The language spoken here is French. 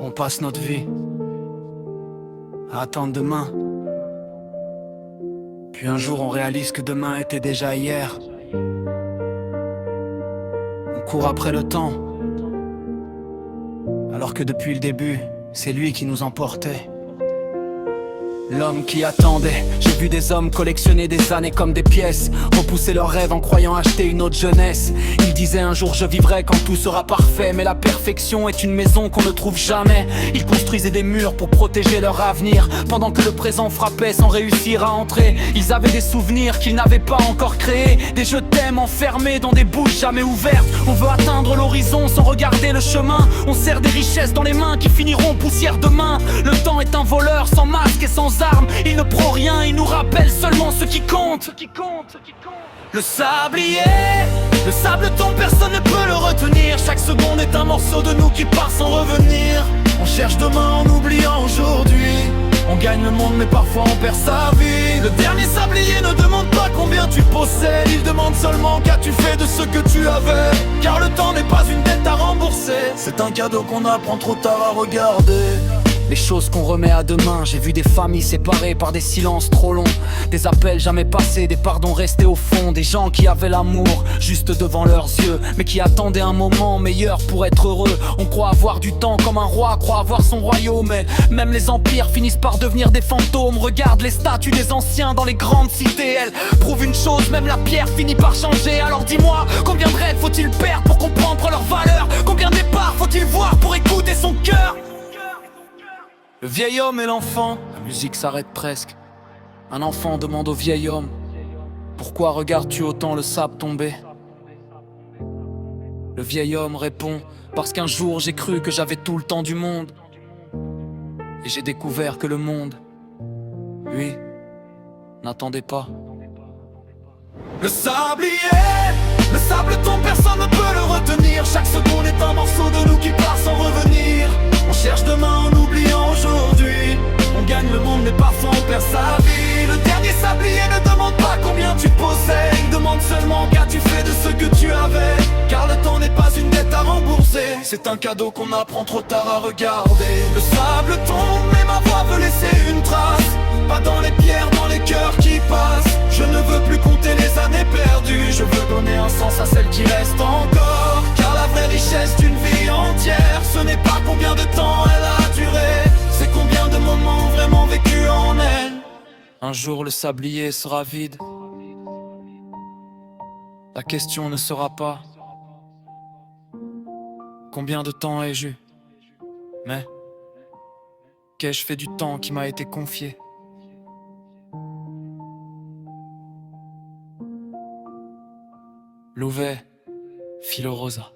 On passe notre vie à attendre demain. Puis un jour on réalise que demain était déjà hier. On court après le temps, alors que depuis le début, c'est lui qui nous emportait. L'homme qui attendait. J'ai vu des hommes collectionner des années comme des pièces, repousser leurs rêves en croyant acheter une autre jeunesse. Ils disaient un jour je vivrai quand tout sera parfait, mais la perfection est une maison qu'on ne trouve jamais. Ils construisaient des murs pour protéger leur avenir, pendant que le présent frappait sans réussir à entrer. Ils avaient des souvenirs qu'ils n'avaient pas encore créés, des je t'aime enfermés dans des bouches jamais ouvertes. On veut atteindre l'horizon sans regarder le chemin. On serre des richesses dans les mains qui finiront poussière demain. Le temps est un voleur sans masque et sans armes. Il ne prend rien, il nous rappelle seulement ce qui compte. Le sablier, le sable tombe, personne ne peut le retenir. Chaque seconde est un morceau de nous qui part sans revenir. On cherche demain en oubliant aujourd'hui. On gagne le monde mais parfois on perd sa vie. Le dernier sablier ne demande pas combien tu possèdes, il demande seulement qu'as-tu fait de ce que tu avais. Car le temps n'est pas une dette à rembourser, c'est un cadeau qu'on apprend trop tard à regarder. Les choses qu'on remet à demain. J'ai vu des familles séparées par des silences trop longs, des appels jamais passés, des pardons restés au fond, des gens qui avaient l'amour juste devant leurs yeux, mais qui attendaient un moment meilleur pour être heureux. On croit avoir du temps comme un roi croit avoir son royaume, mais même les empires finissent par devenir des fantômes. Regarde les statues des anciens dans les grandes cités, elles prouvent une chose, même la pierre finit par changer. Alors dis-moi, combien de rêves faut-il perdre pour comprendre leur valeur? Combien de départs faut-il voir pour écouter son cœur? Le vieil homme et l'enfant, la musique s'arrête presque. Un enfant demande au vieil homme: pourquoi regardes-tu autant le sable tomber? Le vieil homme répond: parce qu'un jour j'ai cru que j'avais tout le temps du monde, et j'ai découvert que le monde, lui, n'attendait pas. Le sablier, le sable tombe, personne ne peut le retenir. Chaque seconde est un morceau de nous qui part sans revenir. On cherche demain en oubliant aujourd'hui. On gagne le monde mais parfois on perd sa vie. Le dernier sablier ne demande pas combien tu possèdes, il demande seulement qu'as-tu fait de ce que tu avais. Car le temps n'est pas une dette à rembourser, c'est un cadeau qu'on apprend trop tard à regarder. Le sable tombe mais ma voix veut laisser une trace, pas dans les pierres, dans les cœurs qui passent. Je ne veux plus compter les années perdues, je veux donner un sens à celles qui restent encore. Car la vraie richesse d'une vie entière, ce n'est pas combien de temps elle a duré, c'est combien de moments vraiment vécus en elle. Un jour le sablier sera vide, la question ne sera pas combien de temps ai-je eu, mais qu'ai-je fait du temps qui m'a été confié. Louvet, Philo Rosa.